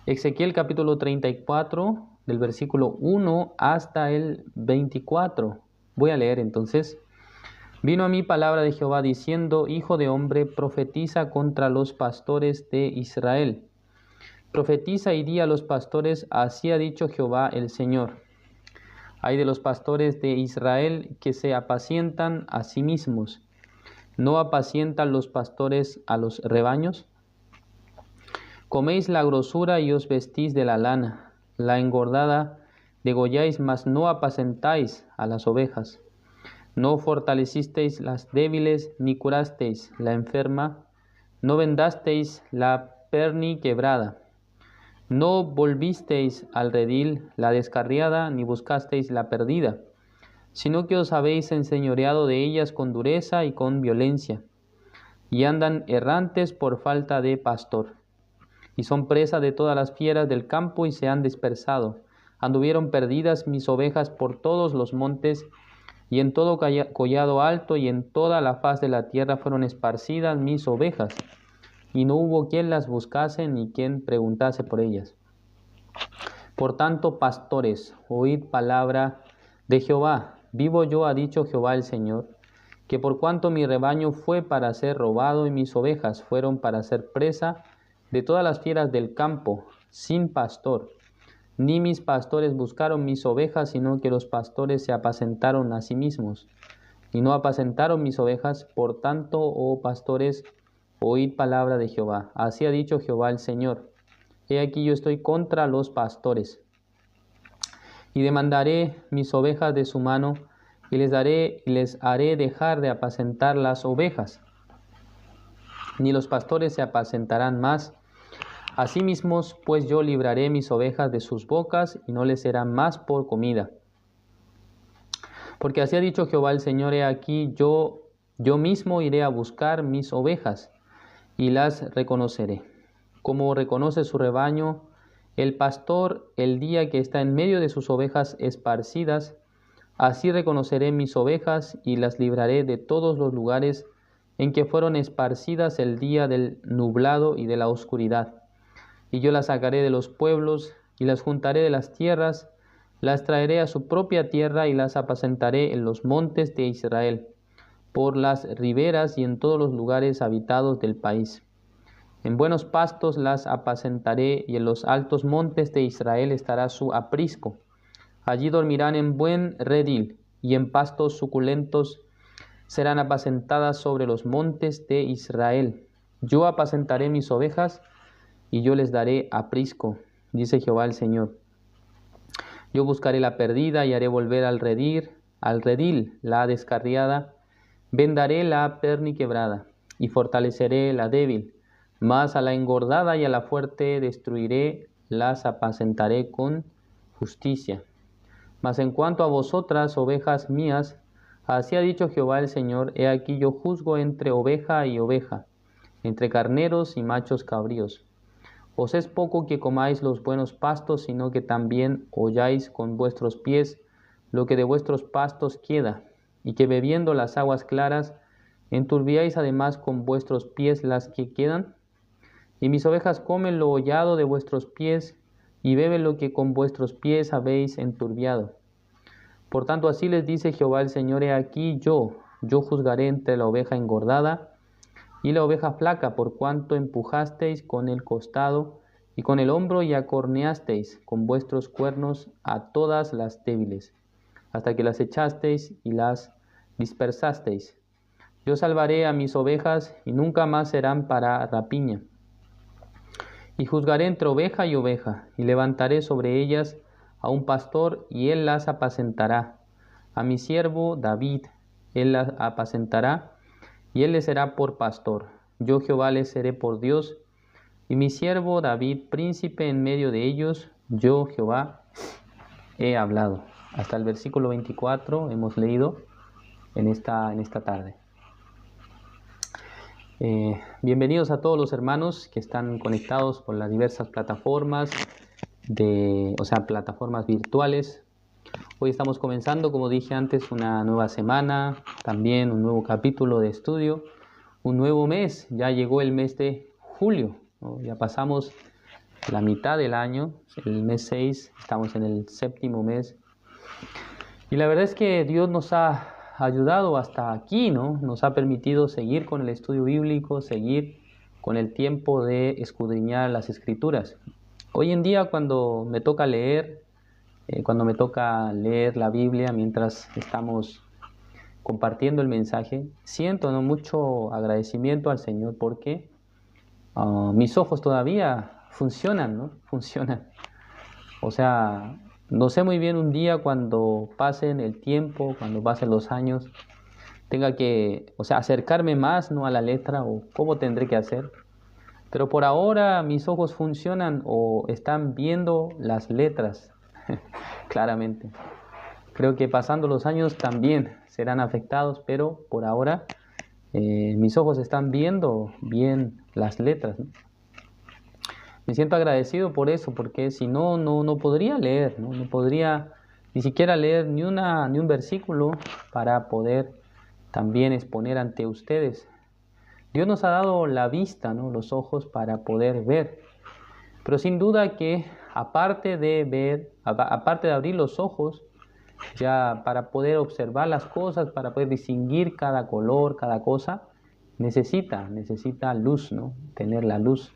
Ezequiel capítulo 34, del versículo 1 hasta el 24. Voy a leer entonces. Vino a mí palabra de Jehová diciendo: Hijo de hombre, profetiza contra los pastores de Israel. Profetiza y di a los pastores: así ha dicho Jehová el Señor. Ay de los pastores de Israel que se apacientan a sí mismos. ¿No apacientan los pastores a los rebaños? Coméis la grosura y os vestís de la lana, la engordada degolláis, mas no apacentáis a las ovejas. No fortalecisteis las débiles, ni curasteis la enferma, no vendasteis la perni quebrada. No volvisteis al redil la descarriada, ni buscasteis la perdida, sino que os habéis enseñoreado de ellas con dureza y con violencia, y andan errantes por falta de pastor. Y son presa de todas las fieras del campo y se han dispersado. Anduvieron perdidas mis ovejas por todos los montes, y en todo collado alto y en toda la faz de la tierra fueron esparcidas mis ovejas, y no hubo quien las buscase ni quien preguntase por ellas. Por tanto, pastores, oíd palabra de Jehová. Vivo yo, ha dicho Jehová el Señor, que por cuanto mi rebaño fue para ser robado y mis ovejas fueron para ser presa de todas las fieras del campo, sin pastor, ni mis pastores buscaron mis ovejas, sino que los pastores se apacentaron a sí mismos, y no apacentaron mis ovejas. Por tanto, oh pastores, oíd palabra de Jehová. Así ha dicho Jehová el Señor: He aquí yo estoy contra los pastores, y demandaré mis ovejas de su mano, y les haré dejar de apacentar las ovejas, ni los pastores se apacentarán más. Asimismo, pues yo libraré mis ovejas de sus bocas, y no les serán más por comida. Porque así ha dicho Jehová el Señor: He aquí yo mismo iré a buscar mis ovejas, y las reconoceré, como reconoce su rebaño el pastor el día que está en medio de sus ovejas esparcidas. Así reconoceré mis ovejas, y las libraré de todos los lugares en que fueron esparcidas el día del nublado y de la oscuridad. Y yo las sacaré de los pueblos, y las juntaré de las tierras, las traeré a su propia tierra, y las apacentaré en los montes de Israel, por las riberas y en todos los lugares habitados del país. En buenos pastos las apacentaré, y en los altos montes de Israel estará su aprisco. Allí dormirán en buen redil, y en pastos suculentos serán apacentadas sobre los montes de Israel. Yo apacentaré mis ovejas, y yo les daré aprisco, dice Jehová el Señor. Yo buscaré la perdida, y haré volver al redil la descarriada. Vendaré la perni quebrada, y fortaleceré la débil. Mas a la engordada y a la fuerte destruiré, las apacentaré con justicia. Mas en cuanto a vosotras, ovejas mías, así ha dicho Jehová el Señor: He aquí yo juzgo entre oveja y oveja, entre carneros y machos cabríos. Os es poco que comáis los buenos pastos, sino que también holláis con vuestros pies lo que de vuestros pastos queda, y que bebiendo las aguas claras, enturbiáis además con vuestros pies las que quedan. Y mis ovejas comen lo hollado de vuestros pies, y beben lo que con vuestros pies habéis enturbiado. Por tanto, así les dice Jehová el Señor: He aquí yo juzgaré entre la oveja engordada y la oveja flaca, por cuanto empujasteis con el costado y con el hombro, y acorneasteis con vuestros cuernos a todas las débiles, hasta que las echasteis y las dispersasteis. Yo salvaré a mis ovejas, y nunca más serán para rapiña. Y juzgaré entre oveja y oveja, y levantaré sobre ellas a un pastor, y él las apacentará. A mi siervo David él las apacentará, y él les será por pastor. Yo Jehová les seré por Dios, y mi siervo David príncipe en medio de ellos. Yo Jehová he hablado. Hasta el versículo 24 hemos leído en esta tarde. Bienvenidos a todos los hermanos que están conectados por las diversas plataformas, plataformas virtuales. Hoy estamos comenzando, como dije antes, una nueva semana, también un nuevo capítulo de estudio, un nuevo mes. Ya llegó el mes de julio, ¿no? Ya pasamos la mitad del año, el mes 6, estamos en el 7º mes. Y la verdad es que Dios nos ha ayudado hasta aquí, ¿no? Nos ha permitido seguir con el estudio bíblico, seguir con el tiempo de escudriñar las Escrituras. Hoy en día cuando me toca leer la Biblia mientras estamos compartiendo el mensaje, siento, ¿no?, mucho agradecimiento al Señor porque mis ojos todavía funcionan, ¿no? Funcionan. O sea, no sé muy bien un día cuando pasen el tiempo, cuando pasen los años, tenga que, acercarme más, ¿no?, a la letra o cómo tendré que hacer. Pero por ahora mis ojos funcionan o están viendo las letras claramente. Creo que pasando los años también serán afectados, pero por ahora mis ojos están viendo bien las letras, ¿no? Me siento agradecido por eso, porque si no, no podría leer, ¿no? No podría ni siquiera leer ni un versículo para poder también exponer ante ustedes. Dios nos ha dado la vista, ¿no?, los ojos para poder ver. Pero sin duda que aparte de ver, aparte de abrir los ojos, ya para poder observar las cosas, para poder distinguir cada color, cada cosa, necesita luz, ¿no? Tener la luz.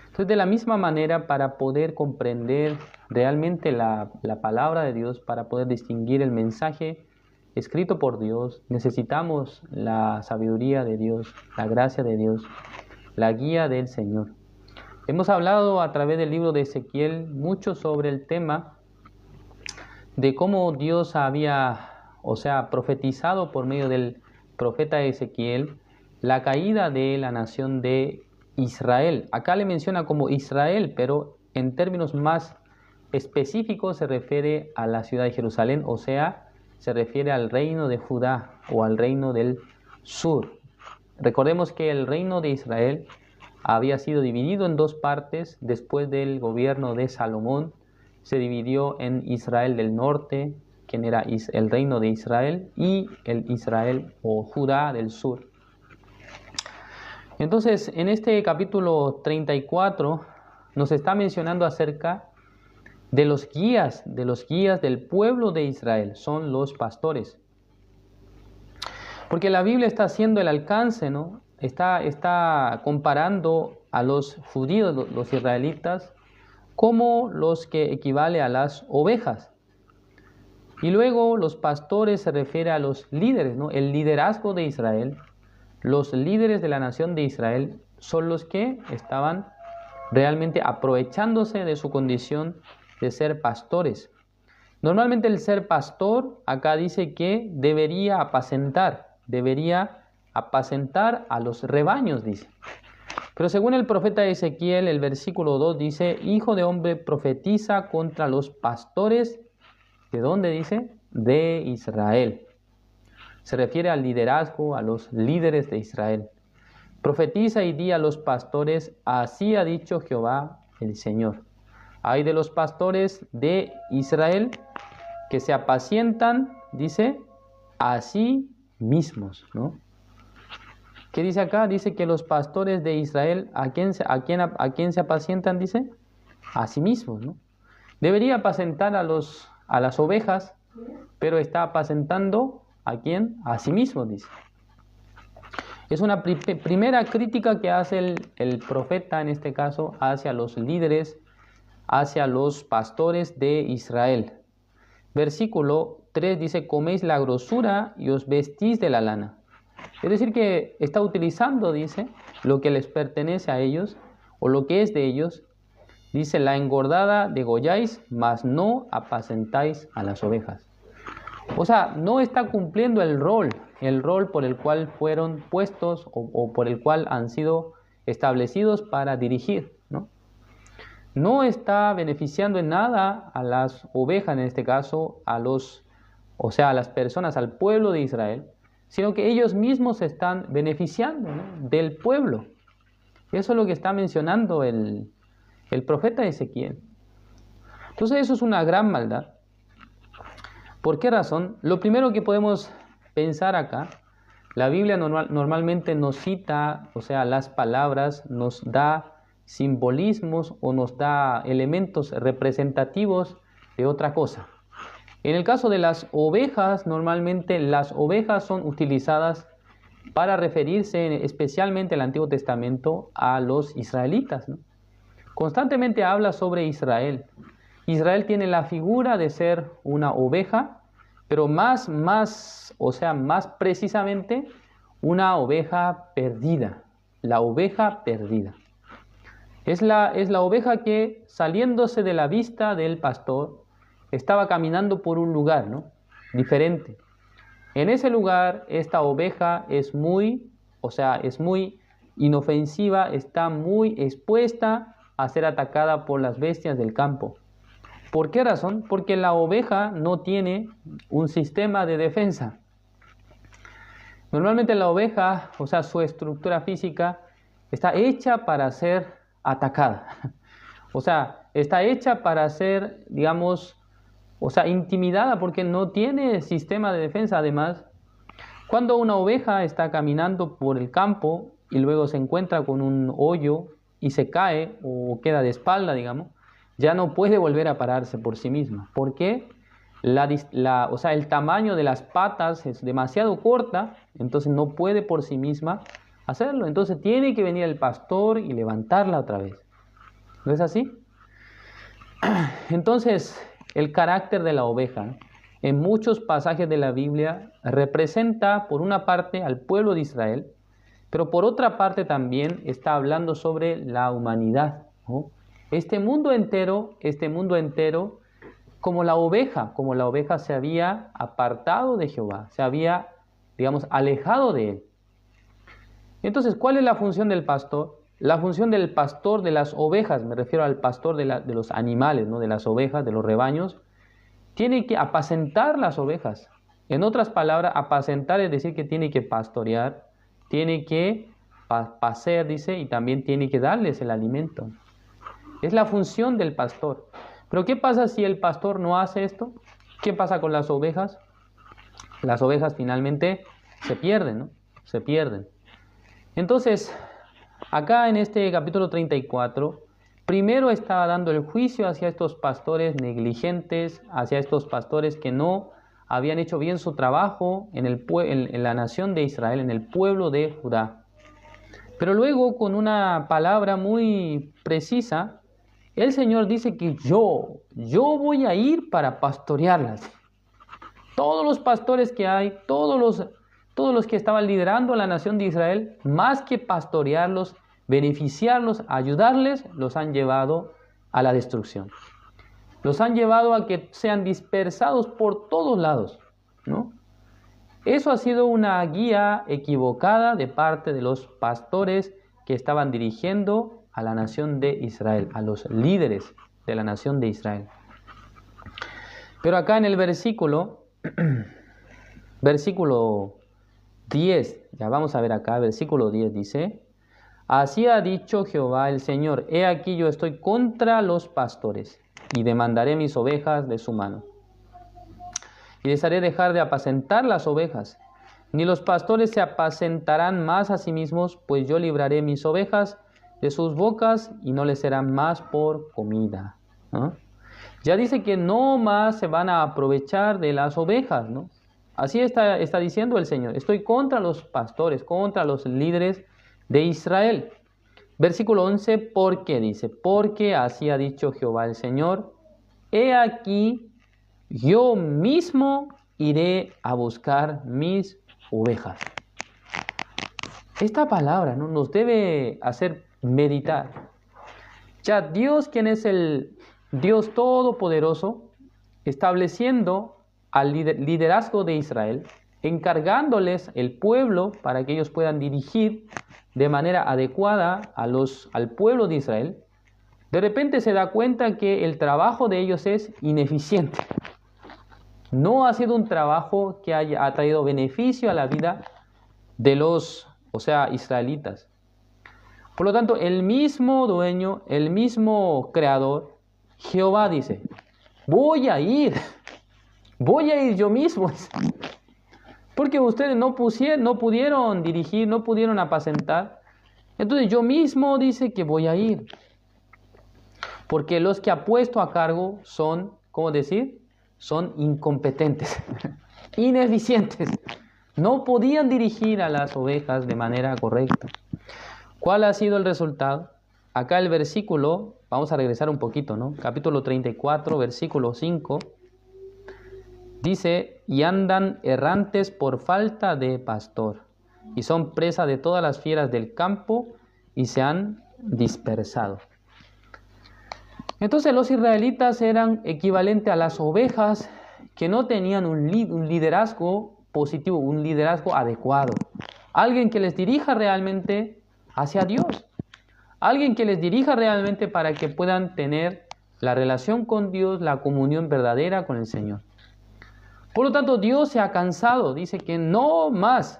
Entonces, de la misma manera, para poder comprender realmente la palabra de Dios, para poder distinguir el mensaje escrito por Dios, necesitamos la sabiduría de Dios, la gracia de Dios, la guía del Señor. Hemos hablado a través del libro de Ezequiel mucho sobre el tema de cómo Dios había, profetizado por medio del profeta Ezequiel la caída de la nación de Israel. Acá le menciona como Israel, pero en términos más específicos se refiere a la ciudad de Jerusalén, o sea, se refiere al reino de Judá o al reino del sur. Recordemos que el reino de Israel había sido dividido en dos partes después del gobierno de Salomón. Se dividió en Israel del norte, quien era el reino de Israel, y el Israel o Judá del sur. Entonces, en este capítulo 34 nos está mencionando acerca de los guías del pueblo de Israel, son los pastores. Porque la Biblia está haciendo el alcance, ¿no? Está comparando a los judíos, los israelitas, como los que equivale a las ovejas. Y luego los pastores se refiere a los líderes, ¿no? El liderazgo de Israel. Los líderes de la nación de Israel son los que estaban realmente aprovechándose de su condición de ser pastores. Normalmente el ser pastor, acá dice que debería apacentar a los rebaños, dice. Pero según el profeta Ezequiel, el versículo 2 dice: Hijo de hombre, profetiza contra los pastores. ¿De dónde dice? De Israel. Se refiere al liderazgo, a los líderes de Israel. Profetiza y di a los pastores: así ha dicho Jehová el Señor. Hay de los pastores de Israel que se apacientan, dice, a sí mismos, ¿no? ¿Qué dice acá? Dice que los pastores de Israel, ¿a quién se apacientan? Dice, a sí mismos, ¿no? Debería apacentar a las ovejas, pero está apacentando ¿a quién? A sí mismo, dice. Es una primera crítica que hace el profeta, en este caso, hacia los líderes, hacia los pastores de Israel. Versículo 3 dice: coméis la grosura y os vestís de la lana. Es decir, que está utilizando, dice, lo que les pertenece a ellos, o lo que es de ellos. Dice: la engordada degolláis, mas no apacentáis a las ovejas. O sea, no está cumpliendo el rol por el cual fueron puestos o por el cual han sido establecidos para dirigir, ¿no? No está beneficiando en nada a las ovejas, en este caso, a las personas, al pueblo de Israel, sino que ellos mismos se están beneficiando, ¿no?, del pueblo. Eso es lo que está mencionando el profeta Ezequiel. Entonces eso es una gran maldad. ¿Por qué razón? Lo primero que podemos pensar acá, la Biblia normalmente nos cita, las palabras, nos da simbolismos o nos da elementos representativos de otra cosa. En el caso de las ovejas, normalmente las ovejas son utilizadas para referirse, especialmente en el Antiguo Testamento, a los israelitas, ¿no? Constantemente habla sobre Israel. Israel tiene la figura de ser una oveja, pero más precisamente una oveja perdida, la oveja perdida. Es la oveja que, saliéndose de la vista del pastor, estaba caminando por un lugar, ¿no?, diferente. En ese lugar, esta oveja es muy inofensiva, está muy expuesta a ser atacada por las bestias del campo. ¿Por qué razón? Porque la oveja no tiene un sistema de defensa. Normalmente la oveja, su estructura física está hecha para ser atacada. Está hecha para ser, intimidada porque no tiene sistema de defensa. Además, cuando una oveja está caminando por el campo y luego se encuentra con un hoyo y se cae o queda de espalda, ya no puede volver a pararse por sí misma. ¿Por qué? El tamaño de las patas es demasiado corta, entonces no puede por sí misma hacerlo. Entonces tiene que venir el pastor y levantarla otra vez. ¿No es así? Entonces, el carácter de la oveja, en muchos pasajes de la Biblia, representa por una parte al pueblo de Israel, pero por otra parte también está hablando sobre la humanidad, ¿no? Este mundo entero, como la oveja se había apartado de Jehová, se había, alejado de él. Entonces, ¿cuál es la función del pastor? La función del pastor de las ovejas, me refiero al pastor de los animales, ¿no?, de las ovejas, de los rebaños, tiene que apacentar las ovejas. En otras palabras, apacentar es decir que tiene que pastorear, tiene que pacer, dice, y también tiene que darles el alimento. Es la función del pastor. Pero ¿qué pasa si el pastor no hace esto? ¿Qué pasa con las ovejas? Las ovejas finalmente se pierden, ¿no? Se pierden. Entonces, acá en este capítulo 34, primero estaba dando el juicio hacia estos pastores negligentes, hacia estos pastores que no habían hecho bien su trabajo en la nación de Israel, en el pueblo de Judá. Pero luego, con una palabra muy precisa, el Señor dice que yo voy a ir para pastorearlas. Todos los pastores que hay, todos los que estaban liderando la nación de Israel, más que pastorearlos, beneficiarlos, ayudarles, los han llevado a la destrucción. Los han llevado a que sean dispersados por todos lados, ¿no? Eso ha sido una guía equivocada de parte de los pastores que estaban dirigiendo a la nación de Israel, a los líderes de la nación de Israel. Pero acá en el versículo 10, ya vamos a ver acá, versículo 10 dice: así ha dicho Jehová el Señor, he aquí yo estoy contra los pastores, y demandaré mis ovejas de su mano. Y les haré dejar de apacentar las ovejas, ni los pastores se apacentarán más a sí mismos, pues yo libraré mis ovejas de sus bocas y no les serán más por comida, ¿no? Ya dice que no más se van a aprovechar de las ovejas, ¿no? Así está diciendo el Señor. Estoy contra los pastores, contra los líderes de Israel. Versículo 11, ¿por qué? Dice, porque así ha dicho Jehová el Señor, he aquí, yo mismo iré a buscar mis ovejas. Esta palabra, ¿no?, nos debe hacer meditar. Ya Dios, quien es el Dios Todopoderoso, estableciendo al liderazgo de Israel, encargándoles el pueblo para que ellos puedan dirigir de manera adecuada al pueblo de Israel, de repente se da cuenta que el trabajo de ellos es ineficiente. No ha sido un trabajo que ha traído beneficio a la vida de los, israelitas. Por lo tanto, el mismo dueño, el mismo creador, Jehová dice, voy a ir yo mismo. Porque ustedes no pudieron dirigir, no pudieron apacentar. Entonces yo mismo dice que voy a ir. Porque los que ha puesto a cargo son, ¿cómo decir? Son incompetentes, ineficientes. No podían dirigir a las ovejas de manera correcta. ¿Cuál ha sido el resultado? Acá el versículo, vamos a regresar un poquito, ¿no? Capítulo 34, versículo 5. Dice, y andan errantes por falta de pastor, y son presa de todas las fieras del campo, y se han dispersado. Entonces los israelitas eran equivalentes a las ovejas que no tenían un liderazgo positivo, un liderazgo adecuado. Alguien que les dirija realmente hacia Dios. Alguien que les dirija realmente para que puedan tener la relación con Dios, la comunión verdadera con el Señor. Por lo tanto, Dios se ha cansado, dice que no más,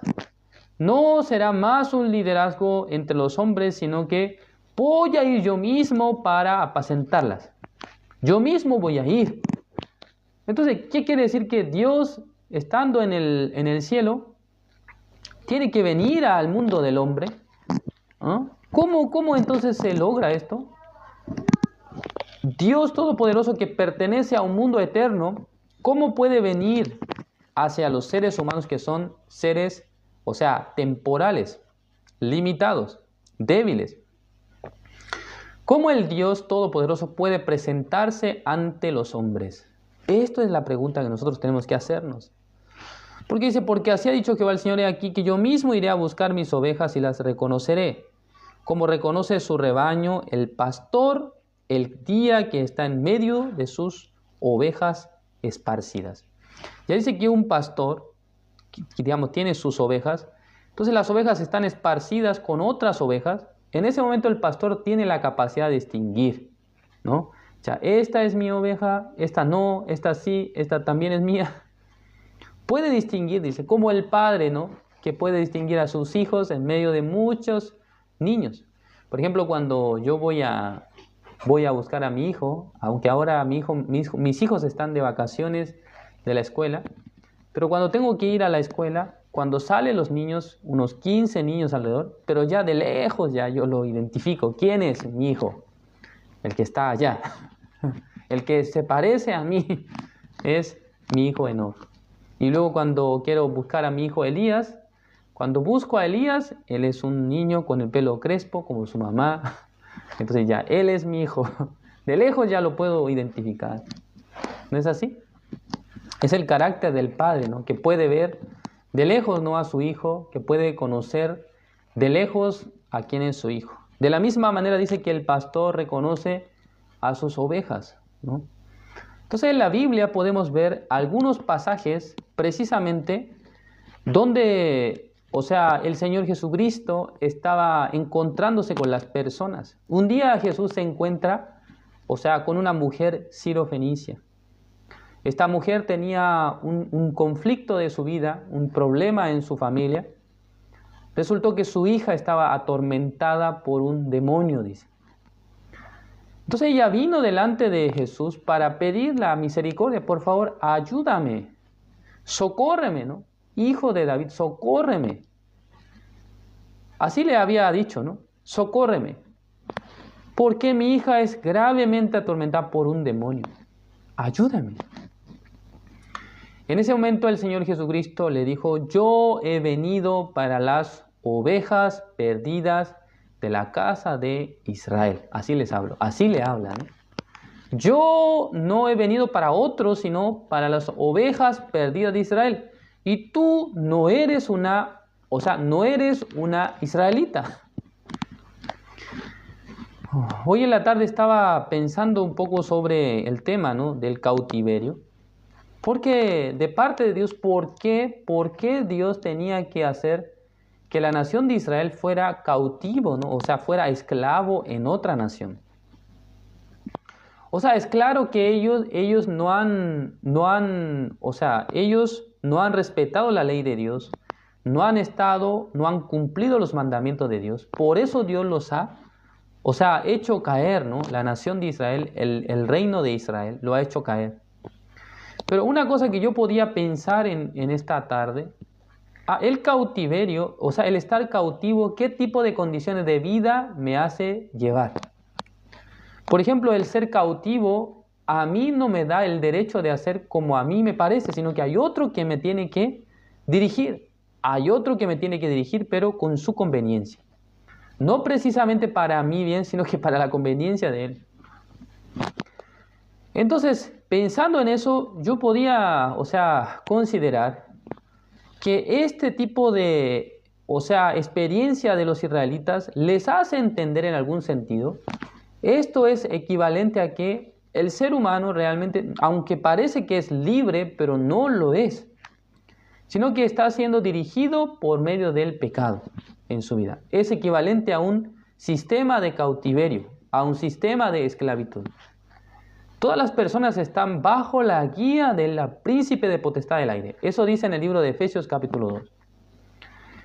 no será más un liderazgo entre los hombres, sino que voy a ir yo mismo para apacentarlas. Yo mismo voy a ir. Entonces, ¿qué quiere decir? Que Dios, estando en el cielo, tiene que venir al mundo del hombre. ¿Ah? ¿Cómo entonces se logra esto? Dios Todopoderoso, que pertenece a un mundo eterno, ¿cómo puede venir hacia los seres humanos que son seres, o sea, temporales, limitados, débiles? ¿Cómo el Dios Todopoderoso puede presentarse ante los hombres? Esto es la pregunta que nosotros tenemos que hacernos. Porque dice, porque así ha dicho Jehová el Señor, he aquí que yo mismo iré a buscar mis ovejas y las reconoceré, como reconoce su rebaño el pastor el día que está en medio de sus ovejas esparcidas. Ya dice que un pastor, que digamos, tiene sus ovejas, entonces las ovejas están esparcidas con otras ovejas. En ese momento el pastor tiene la capacidad de distinguir, ¿no? O sea, esta es mi oveja, esta no, esta sí, esta también es mía. Puede distinguir, dice, como el padre, ¿no? Que puede distinguir a sus hijos en medio de muchos niños. Por ejemplo, cuando yo voy a buscar a mi hijo, aunque ahora mis hijos están de vacaciones de la escuela, pero cuando tengo que ir a la escuela, cuando salen los niños, unos 15 niños alrededor, pero ya de lejos ya yo lo identifico. ¿Quién es mi hijo? El que está allá. El que se parece a mí es mi hijo Enoch. Y luego cuando quiero buscar a mi hijo Elías, cuando busco a Elías, él es un niño con el pelo crespo como su mamá. Entonces ya, él es mi hijo. De lejos ya lo puedo identificar. ¿No es así? Es el carácter del padre, ¿no? Que puede ver de lejos, ¿no?, a su hijo, que puede conocer de lejos a quién es su hijo. De la misma manera dice que el pastor reconoce a sus ovejas, ¿no? Entonces en la Biblia podemos ver algunos pasajes precisamente donde, o sea, el Señor Jesucristo estaba encontrándose con las personas. Un día Jesús se encuentra, o sea, con una mujer sirofenicia. Esta mujer tenía un conflicto de su vida, un problema en su familia. Resultó que su hija estaba atormentada por un demonio, dice. Entonces ella vino delante de Jesús para pedir la misericordia. Por favor, ayúdame, socórreme, ¿no? Hijo de David, socórreme. Así le había dicho, ¿no? Socórreme. Porque mi hija es gravemente atormentada por un demonio. Ayúdame. En ese momento el Señor Jesucristo le dijo, yo he venido para las ovejas perdidas de la casa de Israel. Así les hablo, así le habla, ¿no? Yo no he venido para otros, sino para las ovejas perdidas de Israel. Y tú no eres una israelita. Hoy en la tarde estaba pensando un poco sobre el tema, ¿no?, del cautiverio. Porque de parte de Dios, ¿por qué Dios tenía que hacer que la nación de Israel fuera cautivo, ¿no? O sea, fuera esclavo en otra nación? O sea, es claro que ellos no han respetado la ley de Dios, no han cumplido los mandamientos de Dios. Por eso Dios los ha, hecho caer, ¿no? La nación de Israel, el reino de Israel, lo ha hecho caer. Pero una cosa que yo podía pensar en esta tarde el cautiverio, o sea, el estar cautivo, ¿qué tipo de condiciones de vida me hace llevar? Por ejemplo, el ser cautivo a mí no me da el derecho de hacer como a mí me parece, sino que hay otro que me tiene que dirigir. Hay otro que me tiene que dirigir, pero con su conveniencia. No precisamente para mí bien, sino que para la conveniencia de él. Entonces, pensando en eso, yo podía, considerar que este tipo de, experiencia de los israelitas les hace entender en algún sentido. Esto es equivalente a que el ser humano realmente, aunque parece que es libre, pero no lo es, sino que está siendo dirigido por medio del pecado en su vida. Es equivalente a un sistema de cautiverio, a un sistema de esclavitud. Todas las personas están bajo la guía del príncipe de potestad del aire. Eso dice en el libro de Efesios capítulo 2.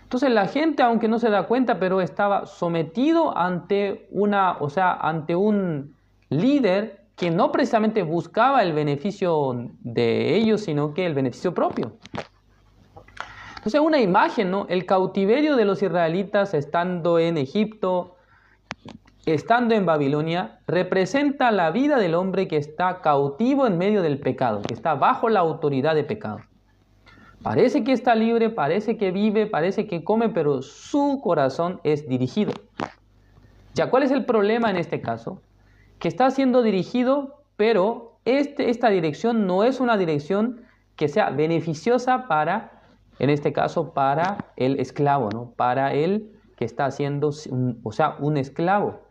Entonces la gente, aunque no se da cuenta, pero estaba sometido ante un líder que no precisamente buscaba el beneficio de ellos, sino que el beneficio propio. Entonces una imagen, ¿no? El cautiverio de los israelitas estando en Egipto, estando en Babilonia, representa la vida del hombre que está cautivo en medio del pecado, que está bajo la autoridad de pecado. Parece que está libre, parece que vive, parece que come, pero su corazón es dirigido. Ya, ¿cuál es el problema en este caso? Que está siendo dirigido, pero esta dirección no es una dirección que sea beneficiosa para, en este caso, para el esclavo, ¿no? Para el que está siendo, un esclavo.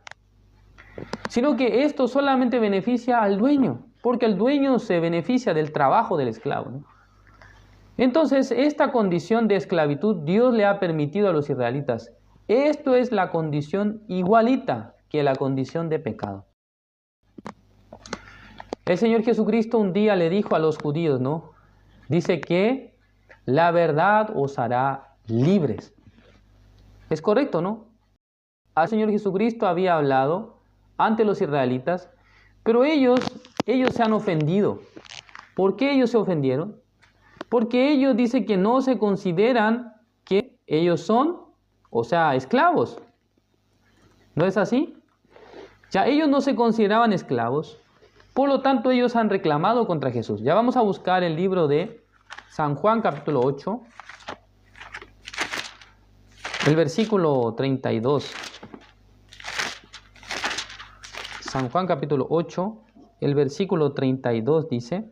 Sino que esto solamente beneficia al dueño, porque el dueño se beneficia del trabajo del esclavo, ¿no? Entonces, esta condición de esclavitud Dios le ha permitido a los israelitas. Esto es la condición igualita que la condición de pecado. El Señor Jesucristo un día le dijo a los judíos, ¿no? Dice que la verdad os hará libres. Es correcto, ¿no? El Señor Jesucristo había hablado ante los israelitas, pero ellos se han ofendido. ¿Por qué ellos se ofendieron? Porque ellos dicen que no se consideran que ellos son, esclavos. ¿No es así? Ya ellos no se consideraban esclavos, por lo tanto ellos han reclamado contra Jesús. Ya vamos a buscar el libro de San Juan capítulo 8, el versículo 32. San Juan capítulo 8, el versículo 32 dice...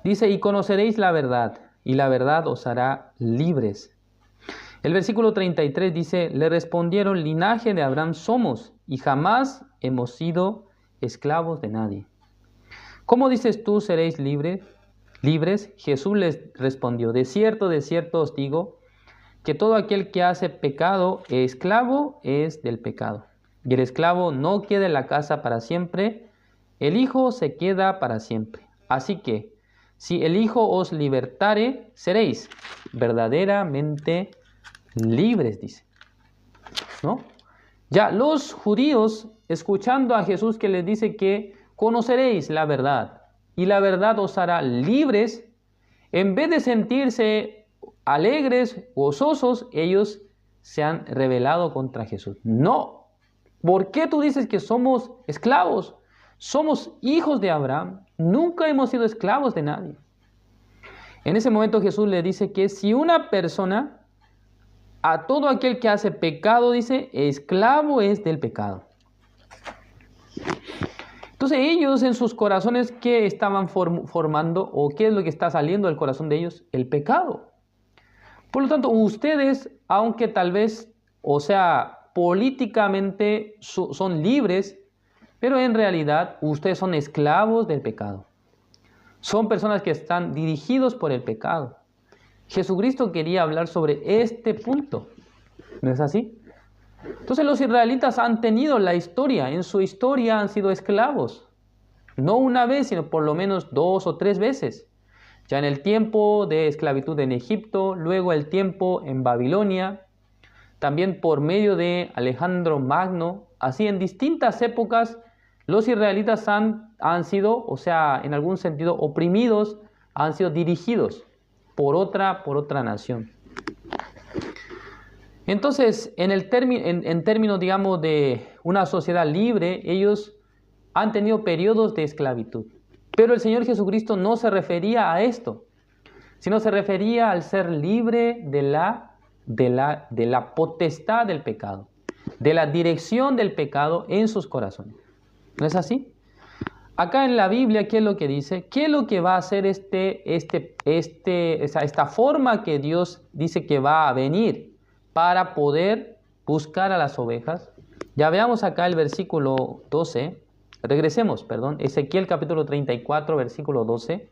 Dice, y conoceréis la verdad, y la verdad os hará libres. El versículo 33 dice, le respondieron, linaje de Abraham somos, y jamás hemos sido esclavos de nadie. ¿Cómo dices tú, seréis libres? Jesús les respondió, de cierto os digo, que todo aquel que hace pecado, esclavo es del pecado. Y el esclavo no queda en la casa para siempre, el Hijo se queda para siempre. Así que, si el Hijo os libertare, seréis verdaderamente libres, dice. ¿No? Ya los judíos, escuchando a Jesús que les dice que conoceréis la verdad y la verdad os hará libres, en vez de sentirse alegres, gozosos, ellos se han rebelado contra Jesús. No. ¿Por qué tú dices que somos esclavos? Somos hijos de Abraham, nunca hemos sido esclavos de nadie. En ese momento Jesús le dice que si una persona, a todo aquel que hace pecado, dice, esclavo es del pecado. Entonces ellos en sus corazones, ¿qué estaban formando o qué es lo que está saliendo del corazón de ellos? El pecado. Por lo tanto, ustedes, aunque tal vez, políticamente son libres, pero en realidad ustedes son esclavos del pecado. Son personas que están dirigidos por el pecado. Jesucristo quería hablar sobre este punto. ¿No es así? Entonces los israelitas han tenido la historia. En su historia han sido esclavos. No una vez, sino por lo menos 2 o 3 veces. Ya en el tiempo de esclavitud en Egipto, luego el tiempo en Babilonia, también por medio de Alejandro Magno. Así en distintas épocas los israelitas han sido, en algún sentido, oprimidos han sido dirigidos por otra nación. Entonces, en términos, digamos, de una sociedad libre, ellos han tenido periodos de esclavitud. Pero el Señor Jesucristo no se refería a esto, sino se refería al ser libre de la potestad del pecado, de la dirección del pecado en sus corazones. ¿No es así? Acá en la Biblia, ¿qué es lo que dice? ¿Qué es lo que va a hacer esta forma que Dios dice que va a venir para poder buscar a las ovejas? Ya veamos acá el versículo 12. Regresemos, Ezequiel capítulo 34, versículo 12.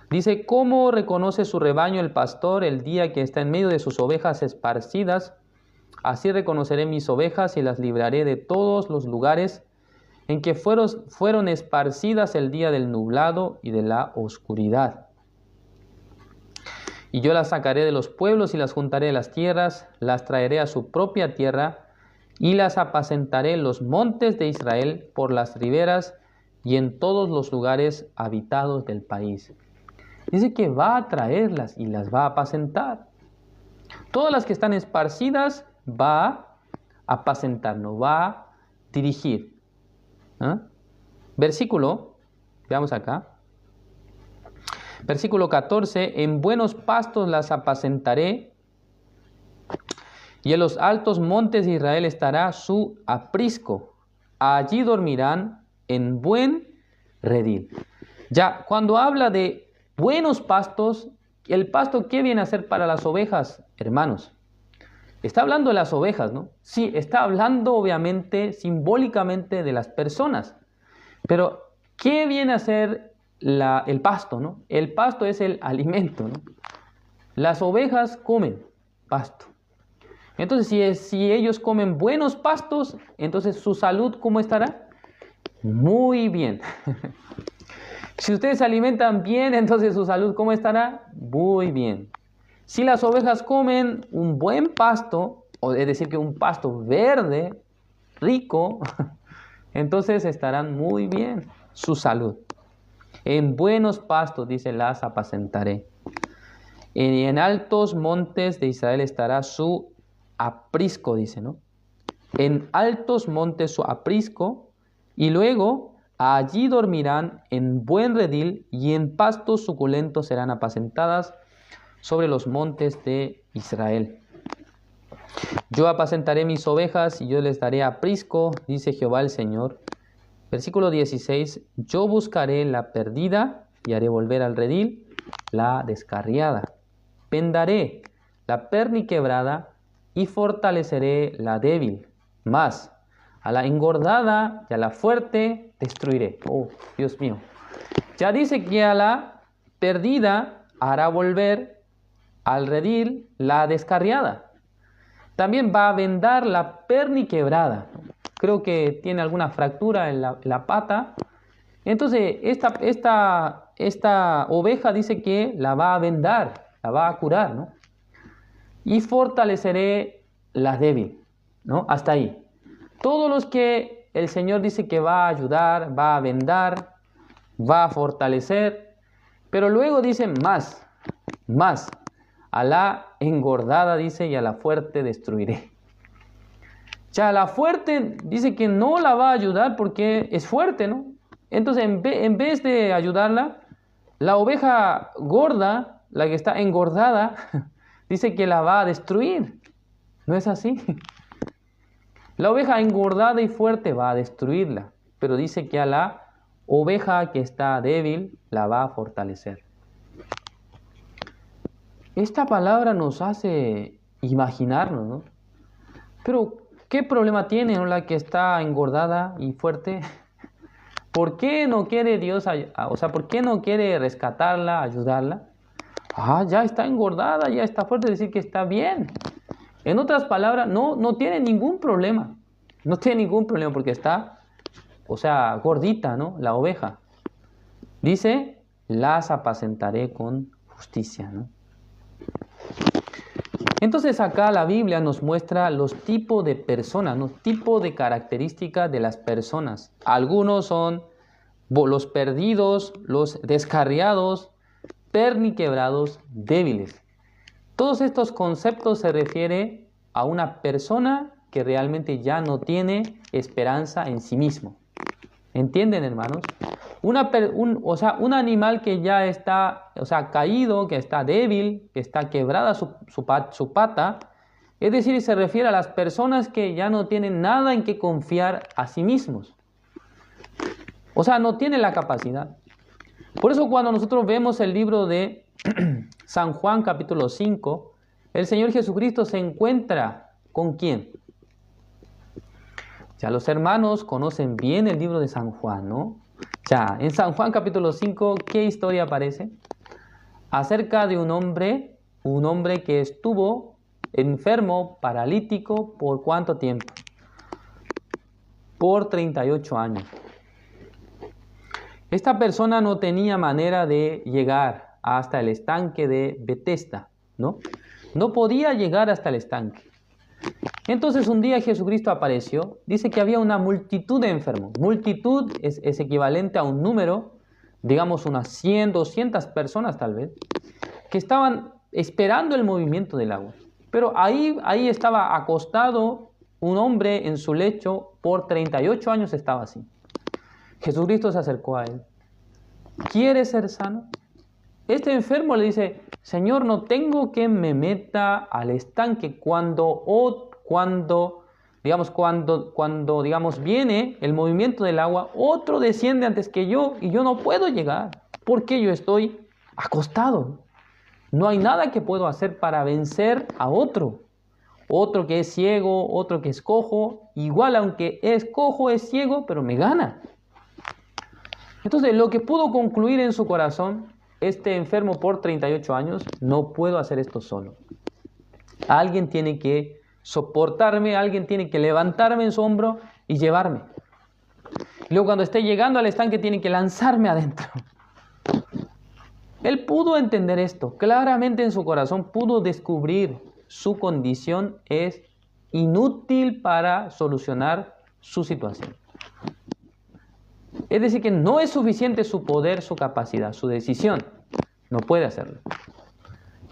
Dice, ¿cómo reconoce su rebaño el pastor el día que está en medio de sus ovejas esparcidas? Así reconoceré mis ovejas y las libraré de todos los lugares en que fueron esparcidas el día del nublado y de la oscuridad. Y yo las sacaré de los pueblos y las juntaré de las tierras, las traeré a su propia tierra y las apacentaré en los montes de Israel, por las riberas y en todos los lugares habitados del país. Dice que va a traerlas y las va a apacentar. Todas las que están esparcidas va a apacentar, no va a dirigir. Versículo, veamos acá. Versículo 14, en buenos pastos las apacentaré, y en los altos montes de Israel estará su aprisco. Allí dormirán en buen redil. Ya, cuando habla de buenos pastos, ¿el pasto qué viene a ser para las ovejas, hermanos? Está hablando de las ovejas, ¿no? Sí, está hablando obviamente simbólicamente de las personas. Pero, ¿qué viene a ser el pasto, ¿no? El pasto es el alimento, ¿no? Las ovejas comen pasto. Entonces, si ellos comen buenos pastos, entonces su salud, ¿cómo estará? Muy bien. Si ustedes se alimentan bien, entonces su salud, ¿cómo estará? Muy bien. Si las ovejas comen un buen pasto, es decir, que un pasto verde, rico, entonces estarán muy bien su salud. En buenos pastos, dice, las apacentaré. En altos montes de Israel estará su aprisco, dice, ¿no? En altos montes su aprisco, y luego allí dormirán en buen redil, y en pastos suculentos serán apacentadas sobre los montes de Israel. Yo apacentaré mis ovejas y yo les daré aprisco, dice Jehová el Señor. Versículo 16, yo buscaré la perdida y haré volver al redil la descarriada. Vendaré la perniquebrada y fortaleceré la débil. Mas a la engordada y a la fuerte destruiré. Oh, Dios mío. Ya dice que a la perdida hará volver al redil la descarriada. También va a vendar la perniquebrada. Creo que tiene alguna fractura en la pata. Entonces, esta oveja dice que la va a vendar, la va a curar, ¿no? Y fortaleceré la débil, ¿no? Hasta ahí. Todos los que el Señor dice que va a ayudar, va a vendar, va a fortalecer, pero luego dice más. A la engordada dice, y a la fuerte destruiré. Ya la fuerte dice que no la va a ayudar porque es fuerte, ¿no? Entonces, en vez de ayudarla, la oveja gorda, la que está engordada, dice que la va a destruir. ¿No es así? La oveja engordada y fuerte va a destruirla, pero dice que a la oveja que está débil la va a fortalecer. Esta palabra nos hace imaginarnos, ¿no? Pero, ¿qué problema tiene, ¿no? La que está engordada y fuerte? ¿Por qué no quiere Dios, por qué no quiere rescatarla, ayudarla? Ya está engordada, ya está fuerte, decir que está bien. En otras palabras, no tiene ningún problema. No tiene ningún problema porque está, gordita, ¿no? La oveja. Dice, las apacentaré con justicia, ¿no? Entonces acá la Biblia nos muestra los tipos de personas, los tipos de características de las personas. Algunos son los perdidos, los descarriados, perniquebrados, débiles. Todos estos conceptos se refieren a una persona que realmente ya no tiene esperanza en sí mismo. ¿Entienden, hermanos? Un animal que ya está, caído, que está débil, que está quebrada su pata, es decir, se refiere a las personas que ya no tienen nada en que confiar a sí mismos. No tienen la capacidad. Por eso cuando nosotros vemos el libro de San Juan capítulo 5, el Señor Jesucristo se encuentra ¿con quién? Ya los hermanos conocen bien el libro de San Juan, ¿no? Ya, en San Juan capítulo 5, ¿qué historia aparece? Acerca de un hombre que estuvo enfermo, paralítico, ¿por cuánto tiempo? Por 38 años. Esta persona no tenía manera de llegar hasta el estanque de Betesda, ¿no? No podía llegar hasta el estanque. Entonces un día Jesucristo apareció, dice que había una multitud de enfermos. Multitud es equivalente a un número, digamos unas 100, 200 personas tal vez, que estaban esperando el movimiento del agua. Pero ahí estaba acostado un hombre en su lecho, por 38 años estaba así. Jesucristo se acercó a él. ¿Quieres ser sano? Este enfermo le dice, Señor, no tengo que me meta al estanque cuando viene el movimiento del agua, otro desciende antes que yo y yo no puedo llegar porque yo estoy acostado. No hay nada que puedo hacer para vencer a otro que es ciego, otro que es cojo, igual aunque es cojo, es ciego, pero me gana. Entonces lo que pudo concluir en su corazón, este enfermo por 38 años, no puedo hacer esto solo. Alguien tiene que soportarme, alguien tiene que levantarme en su hombro y llevarme. Luego cuando esté llegando al estanque tiene que lanzarme adentro. Él pudo entender esto, claramente en su corazón pudo descubrir su condición es inútil para solucionar su situación. Es decir, que no es suficiente su poder, su capacidad, su decisión. No puede hacerlo.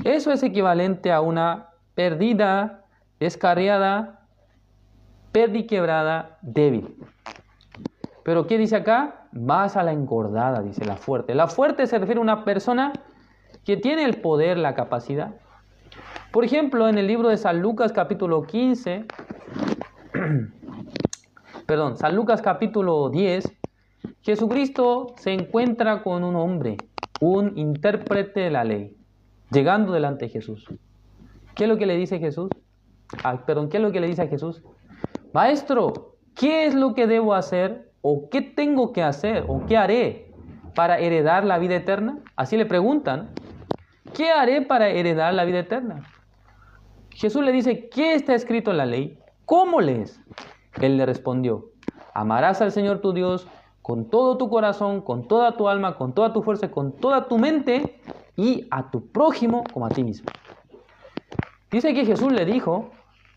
Eso es equivalente a una perdida, descarriada, perdiquebrada, débil. Pero ¿qué dice acá? Más a la engordada, dice la fuerte. La fuerte se refiere a una persona que tiene el poder, la capacidad. Por ejemplo, en el libro de San Lucas capítulo 15, San Lucas capítulo 10, Jesucristo se encuentra con un hombre, un intérprete de la ley, llegando delante de Jesús. ¿Qué es lo que le dice Jesús? ¿Qué es lo que le dice a Jesús? Maestro, ¿qué es lo que debo hacer? ¿O qué tengo que hacer? ¿O qué haré para heredar la vida eterna? Así le preguntan. ¿Qué haré para heredar la vida eterna? Jesús le dice, ¿qué está escrito en la ley? ¿Cómo lees? Él le respondió, amarás al Señor tu Dios con todo tu corazón, con toda tu alma, con toda tu fuerza, con toda tu mente y a tu prójimo como a ti mismo. Dice que Jesús le dijo,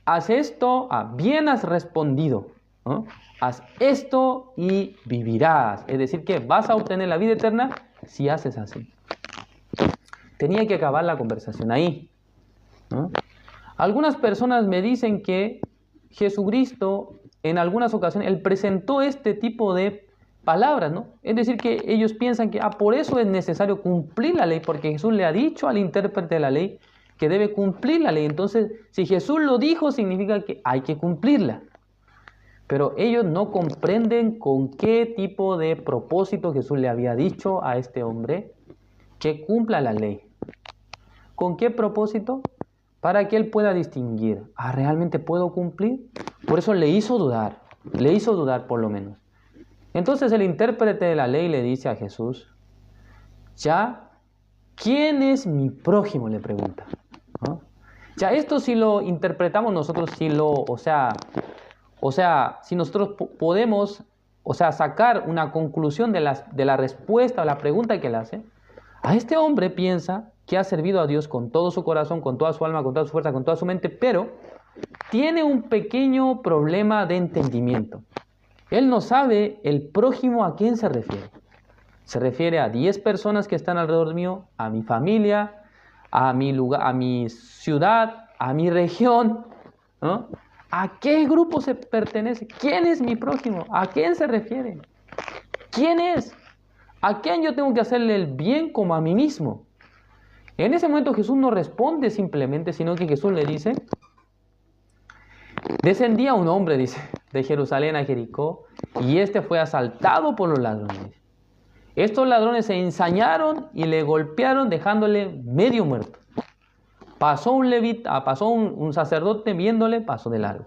haz esto, bien has respondido, ¿no? Haz esto y vivirás. Es decir, que vas a obtener la vida eterna si haces así. Tenía que acabar la conversación ahí, ¿no? Algunas personas me dicen que Jesucristo, en algunas ocasiones, Él presentó este tipo de palabras, ¿no? Es decir, que ellos piensan que por eso es necesario cumplir la ley, porque Jesús le ha dicho al intérprete de la ley que debe cumplir la ley. Entonces, si Jesús lo dijo, significa que hay que cumplirla. Pero ellos no comprenden con qué tipo de propósito Jesús le había dicho a este hombre que cumpla la ley. ¿Con qué propósito? Para que él pueda distinguir, ¿realmente puedo cumplir? Por eso le hizo dudar por lo menos. Entonces el intérprete de la ley le dice a Jesús, ya, ¿quién es mi prójimo? Le pregunta, ¿no? Ya, esto si lo interpretamos nosotros, si nosotros podemos, sacar una conclusión de la respuesta o la pregunta que le hace, a este hombre piensa que ha servido a Dios con todo su corazón, con toda su alma, con toda su fuerza, con toda su mente, pero tiene un pequeño problema de entendimiento. Él no sabe el prójimo a quién se refiere. Se refiere a 10 personas que están alrededor mío, a mi familia, a mi lugar, a mi ciudad, a mi región, ¿no? ¿A qué grupo se pertenece? ¿Quién es mi prójimo? ¿A quién se refiere? ¿Quién es? ¿A quién yo tengo que hacerle el bien como a mí mismo? En ese momento Jesús no responde simplemente, sino que Jesús le dice, descendía un hombre, dice, de Jerusalén a Jericó, y este fue asaltado por los ladrones. Estos ladrones se ensañaron y le golpearon dejándole medio muerto. Pasó un sacerdote viéndole, pasó de largo.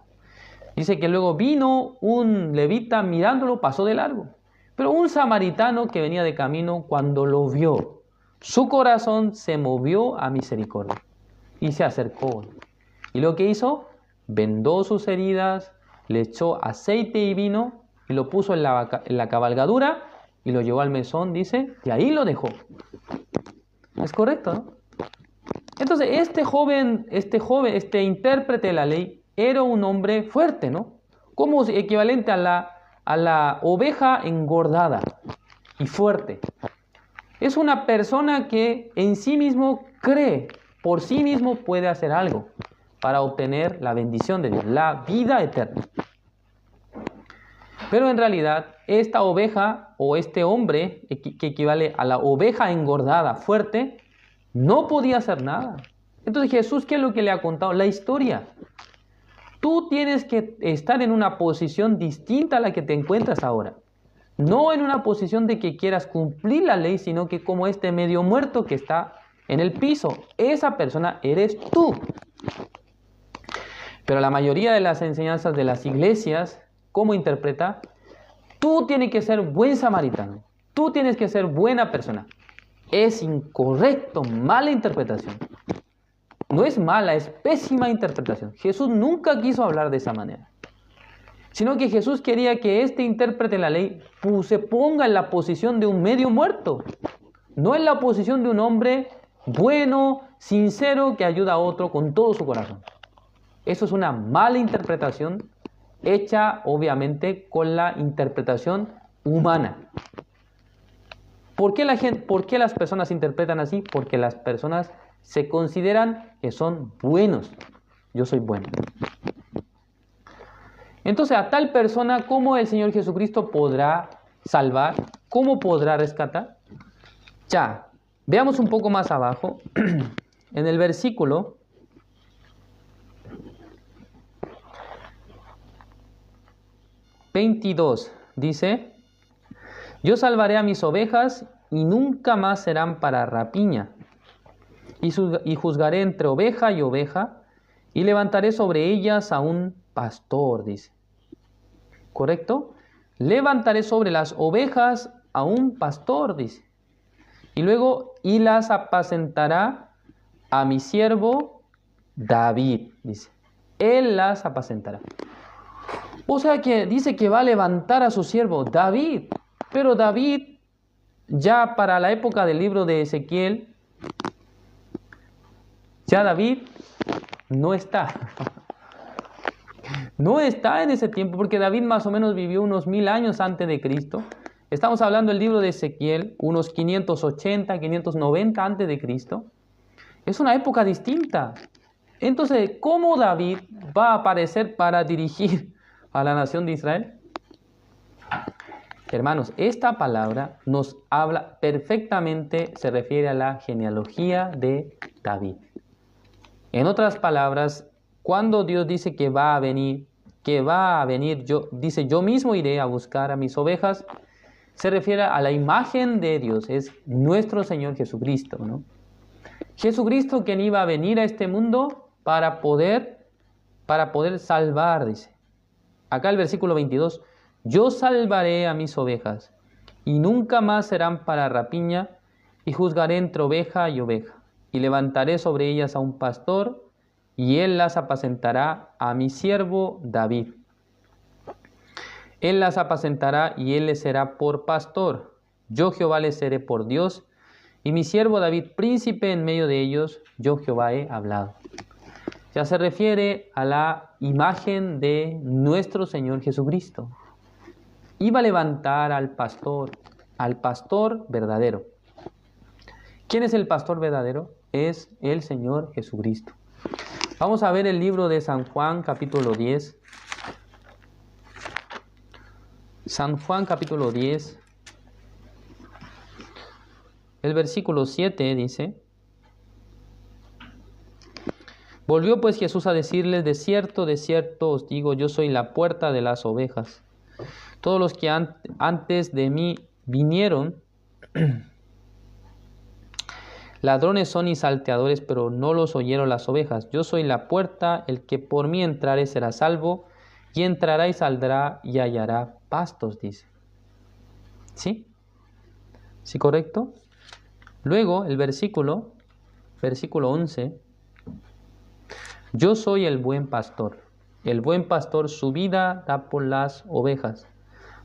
Dice que luego vino un levita mirándolo, pasó de largo. Pero un samaritano que venía de camino, cuando lo vio, su corazón se movió a misericordia y se acercó. Y lo que hizo, vendó sus heridas, le echó aceite y vino y lo puso en la cabalgadura y lo llevó al mesón, dice, y ahí lo dejó. Es correcto, ¿no? Entonces, este intérprete de la ley era un hombre fuerte, ¿no? Como equivalente a la oveja engordada y fuerte. Es una persona que en sí mismo cree, por sí mismo puede hacer algo para obtener la bendición de Dios, la vida eterna. Pero en realidad, esta oveja o este hombre, que equivale a la oveja engordada, fuerte, no podía hacer nada. Entonces Jesús, ¿qué es lo que le ha contado? La historia. Tú tienes que estar en una posición distinta a la que te encuentras ahora. No en una posición de que quieras cumplir la ley, sino que como este medio muerto que está en el piso. Esa persona eres tú. Pero la mayoría de las enseñanzas de las iglesias, ¿cómo interpreta? Tú tienes que ser buen samaritano. Tú tienes que ser buena persona. Es incorrecto, mala interpretación. No es mala, es pésima interpretación. Jesús nunca quiso hablar de esa manera. Sino que Jesús quería que este intérprete de la ley se ponga en la posición de un medio muerto. No en la posición de un hombre bueno, sincero, que ayuda a otro con todo su corazón. Eso es una mala interpretación hecha obviamente con la interpretación humana. ¿Por qué las personas interpretan así? Porque las personas se consideran que son buenos. Yo soy bueno. Entonces, a tal persona, ¿cómo el Señor Jesucristo podrá salvar? ¿Cómo podrá rescatar? Ya, veamos un poco más abajo, en el versículo 22, dice, yo salvaré a mis ovejas y nunca más serán para rapiña. Y juzgaré entre oveja y oveja, y levantaré sobre ellas a un pastor, dice. ¿Correcto? Levantaré sobre las ovejas a un pastor, dice. Y luego, y las apacentará a mi siervo David, dice. Él las apacentará. O sea que dice que va a levantar a su siervo David. Pero David, ya para la época del libro de Ezequiel, ya David no está. No está en ese tiempo, porque David más o menos vivió unos 1000 años antes de Cristo. Estamos hablando del libro de Ezequiel, unos 580, 590 antes de Cristo. Es una época distinta. Entonces, ¿cómo David va a aparecer para dirigir a la nación de Israel? Hermanos, esta palabra nos habla perfectamente, se refiere a la genealogía de David. En otras palabras, cuando Dios dice que va a venir, dice, yo mismo iré a buscar a mis ovejas, se refiere a la imagen de Dios, es nuestro Señor Jesucristo, ¿no? Jesucristo quien iba a venir a este mundo para poder salvar, dice. Acá el versículo 22, yo salvaré a mis ovejas y nunca más serán para rapiña, y juzgaré entre oveja y oveja, y levantaré sobre ellas a un pastor, y él las apacentará a mi siervo David. Él las apacentará y él les será por pastor. Yo Jehová les seré por Dios, y mi siervo David príncipe en medio de ellos. Yo Jehová he hablado. Ya se refiere a la imagen de nuestro Señor Jesucristo. Iba a levantar al pastor, al pastor verdadero. ¿Quién es el pastor verdadero? Es el Señor Jesucristo. Vamos a ver el libro de San Juan, capítulo 10. San Juan, capítulo 10. El versículo 7 dice: Volvió pues Jesús a decirles: de cierto os digo, yo soy la puerta de las ovejas. Todos los que antes de mí vinieron, ladrones son y salteadores, pero no los oyeron las ovejas. Yo soy la puerta, el que por mí entrare será salvo, y entrará y saldrá y hallará pastos, dice. ¿Sí? ¿Sí, correcto? Luego, el versículo 11. Yo soy el buen pastor. El buen pastor su vida da por las ovejas.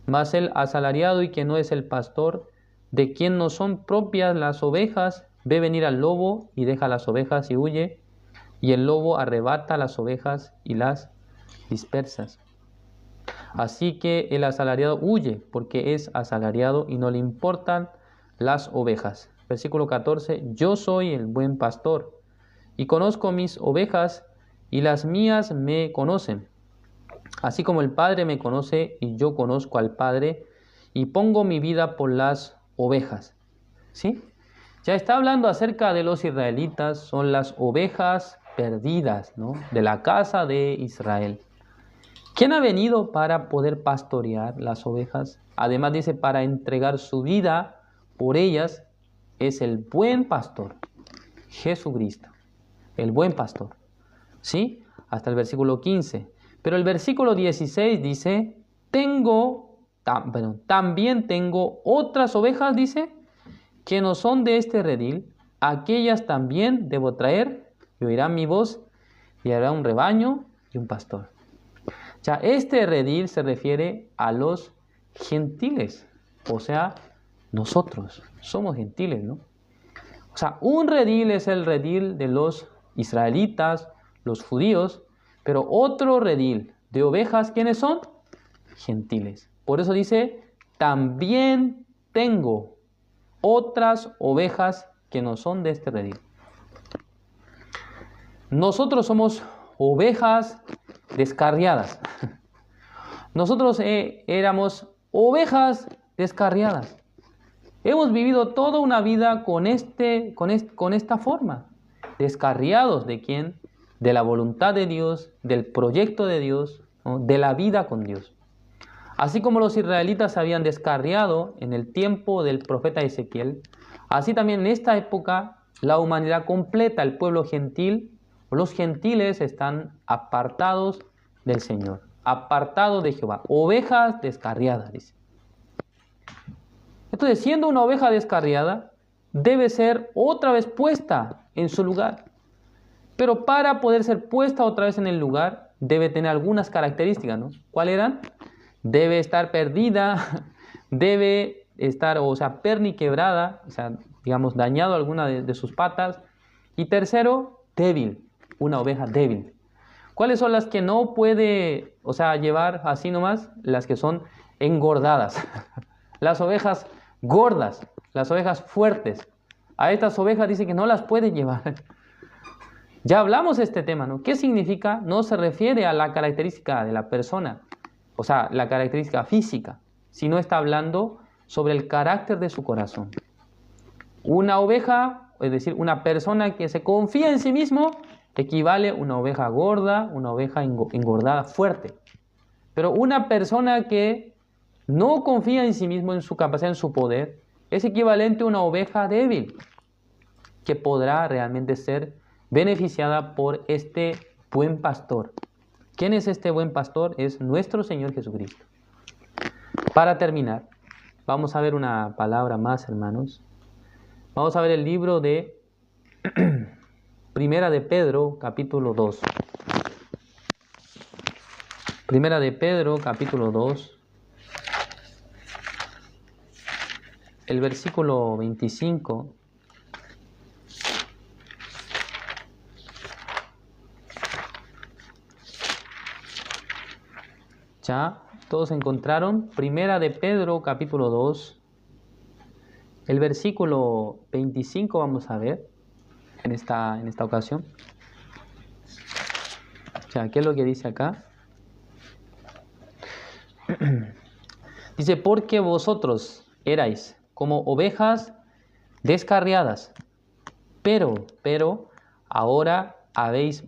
Mas el asalariado y que no es el pastor, de quien no son propias las ovejas, ve venir al lobo y deja las ovejas y huye, y el lobo arrebata las ovejas y las dispersa. Así que el asalariado huye porque es asalariado y no le importan las ovejas. Versículo 14, yo soy el buen pastor y conozco mis ovejas y las mías me conocen. Así como el Padre me conoce y yo conozco al Padre y pongo mi vida por las ovejas. ¿Sí? Ya está hablando acerca de los israelitas, son las ovejas perdidas, ¿no?, de la casa de Israel. ¿Quién ha venido para poder pastorear las ovejas? Además dice, para entregar su vida por ellas, es el buen pastor, Jesucristo, el buen pastor. ¿Sí? Hasta el versículo 15. Pero el versículo 16 dice, también tengo otras ovejas, dice, que no son de este redil, aquellas también debo traer, y oirán mi voz, y habrá un rebaño y un pastor. Ya este redil se refiere a los gentiles, o sea, nosotros somos gentiles, ¿no? O sea, un redil es el redil de los israelitas, los judíos, pero otro redil de ovejas, ¿quiénes son? Gentiles. Por eso dice, también tengo otras ovejas que no son de este redil. Nosotros somos ovejas descarriadas. Nosotros éramos ovejas descarriadas. Hemos vivido toda una vida con esta forma. Descarriados ¿de quién? De la voluntad de Dios, del proyecto de Dios, ¿no?, de la vida con Dios. Así como los israelitas se habían descarriado en el tiempo del profeta Ezequiel, así también en esta época la humanidad completa, el pueblo gentil, los gentiles están apartados del Señor, apartados de Jehová, ovejas descarriadas, dice. Entonces, siendo una oveja descarriada, debe ser otra vez puesta en su lugar. Pero para poder ser puesta otra vez en el lugar, debe tener algunas características, ¿no? ¿Cuáles eran? Debe estar perdida, debe estar, perniquebrada, digamos, dañado alguna de sus patas. Y tercero, débil, una oveja débil. ¿Cuáles son las que no puede, llevar así nomás? Las que son engordadas. Las ovejas gordas, las ovejas fuertes. A estas ovejas dice que no las puede llevar. Ya hablamos de este tema, ¿no? ¿Qué significa? No se refiere a la característica de la persona, la característica física, sino está hablando sobre el carácter de su corazón. Una oveja, es decir, una persona que se confía en sí mismo, equivale a una oveja gorda, una oveja engordada, fuerte. Pero una persona que no confía en sí mismo, en su capacidad, en su poder, es equivalente a una oveja débil, que podrá realmente ser beneficiada por este buen pastor. ¿Quién es este buen pastor? Es nuestro Señor Jesucristo. Para terminar, vamos a ver una palabra más, hermanos. Vamos a ver el libro de Primera de Pedro, capítulo 2. Primera de Pedro, capítulo 2. El versículo 25. ¿Ya? ¿Todos encontraron? Primera de Pedro, capítulo 2. El versículo 25 vamos a ver en esta ocasión. O sea, ¿qué es lo que dice acá? Dice, porque vosotros erais como ovejas descarriadas, pero ahora habéis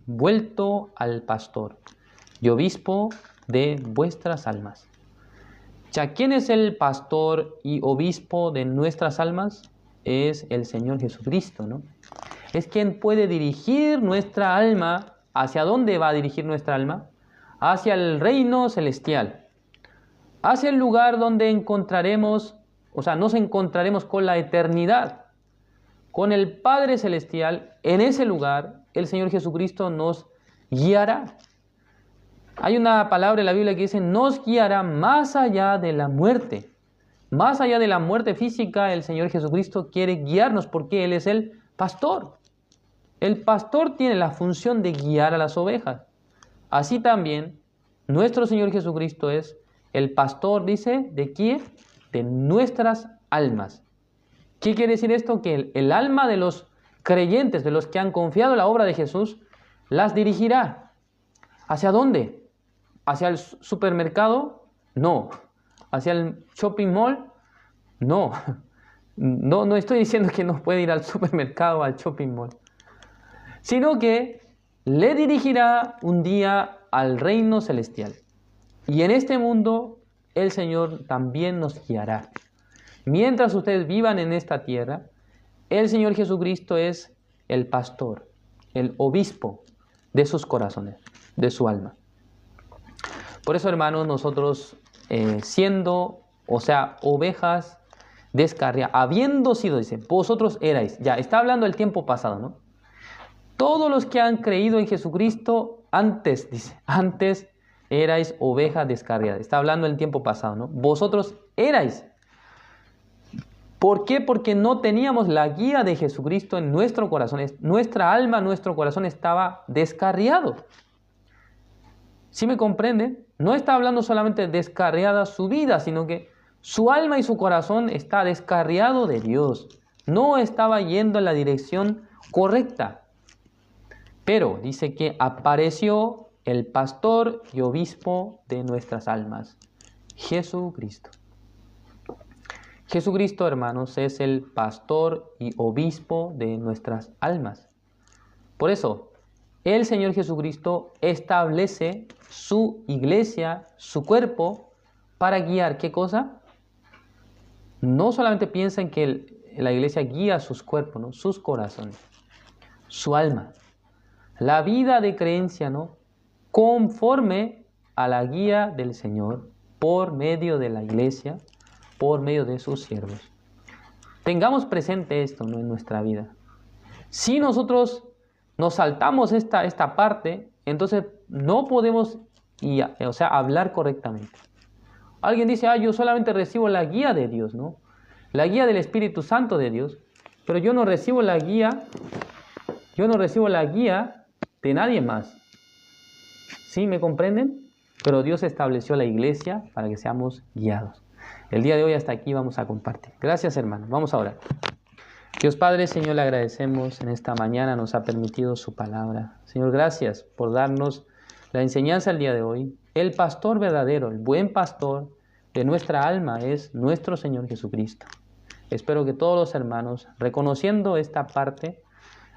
vuelto al pastor y obispo de vuestras almas. Ya, ¿quién es el pastor y obispo de nuestras almas? Es el Señor Jesucristo, ¿no? Es quien puede dirigir nuestra alma. ¿Hacia dónde va a dirigir nuestra alma? Hacia el reino celestial, hacia el lugar donde encontraremos, nos encontraremos con la eternidad, con el Padre Celestial. En ese lugar, el Señor Jesucristo nos guiará. Hay una palabra en la Biblia que dice, nos guiará más allá de la muerte. Más allá de la muerte física, el Señor Jesucristo quiere guiarnos porque Él es el pastor. El pastor tiene la función de guiar a las ovejas. Así también, nuestro Señor Jesucristo es el pastor, dice, ¿de quién? De nuestras almas. ¿Qué quiere decir esto? Que el alma de los creyentes, de los que han confiado en la obra de Jesús, las dirigirá. ¿Hacia dónde? ¿Hacia el supermercado? No. ¿Hacia el shopping mall? No. No estoy diciendo que no puede ir al supermercado o al shopping mall, sino que le dirigirá un día al reino celestial. Y en este mundo el Señor también nos guiará. Mientras ustedes vivan en esta tierra, el Señor Jesucristo es el pastor, el obispo de sus corazones, de su alma. Por eso, hermanos, nosotros siendo, ovejas descarriadas, habiendo sido, dice, vosotros erais, ya está hablando del tiempo pasado, ¿no? Todos los que han creído en Jesucristo antes, dice, antes erais ovejas descarriadas. Está hablando del tiempo pasado, ¿no? Vosotros erais. ¿Por qué? Porque no teníamos la guía de Jesucristo en nuestro corazón. Nuestra alma, nuestro corazón estaba descarriado. ¿Sí me comprenden? No está hablando solamente de descarriada su vida, sino que su alma y su corazón está descarriado de Dios. No estaba yendo en la dirección correcta. Pero dice que apareció el pastor y obispo de nuestras almas, Jesucristo. Jesucristo, hermanos, es el pastor y obispo de nuestras almas. Por eso, el Señor Jesucristo establece su iglesia, su cuerpo, para guiar, ¿qué cosa? No solamente piensen que la iglesia guía sus cuerpos, ¿no? Sus corazones, su alma. La vida de creencia, ¿no? Conforme a la guía del Señor, por medio de la iglesia, por medio de sus siervos. Tengamos presente esto, ¿no? En nuestra vida. Si nosotros nos saltamos esta parte, entonces no podemos hablar correctamente. Alguien dice, yo solamente recibo la guía de Dios, ¿no? La guía del Espíritu Santo de Dios, pero yo no recibo la guía de nadie más. ¿Sí me comprenden? Pero Dios estableció la iglesia para que seamos guiados. El día de hoy hasta aquí vamos a compartir. Gracias, hermanos. Vamos a orar. Dios Padre, Señor, le agradecemos en esta mañana, nos ha permitido su palabra. Señor, gracias por darnos la enseñanza el día de hoy. El pastor verdadero, el buen pastor de nuestra alma es nuestro Señor Jesucristo. Espero que todos los hermanos, reconociendo esta parte,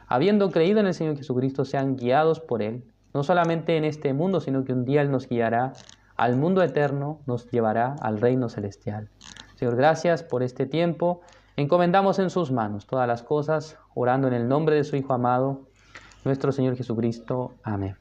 habiendo creído en el Señor Jesucristo, sean guiados por Él, no solamente en este mundo, sino que un día Él nos guiará al mundo eterno, nos llevará al reino celestial. Señor, gracias por este tiempo. Encomendamos en sus manos todas las cosas, orando en el nombre de su Hijo amado, nuestro Señor Jesucristo. Amén.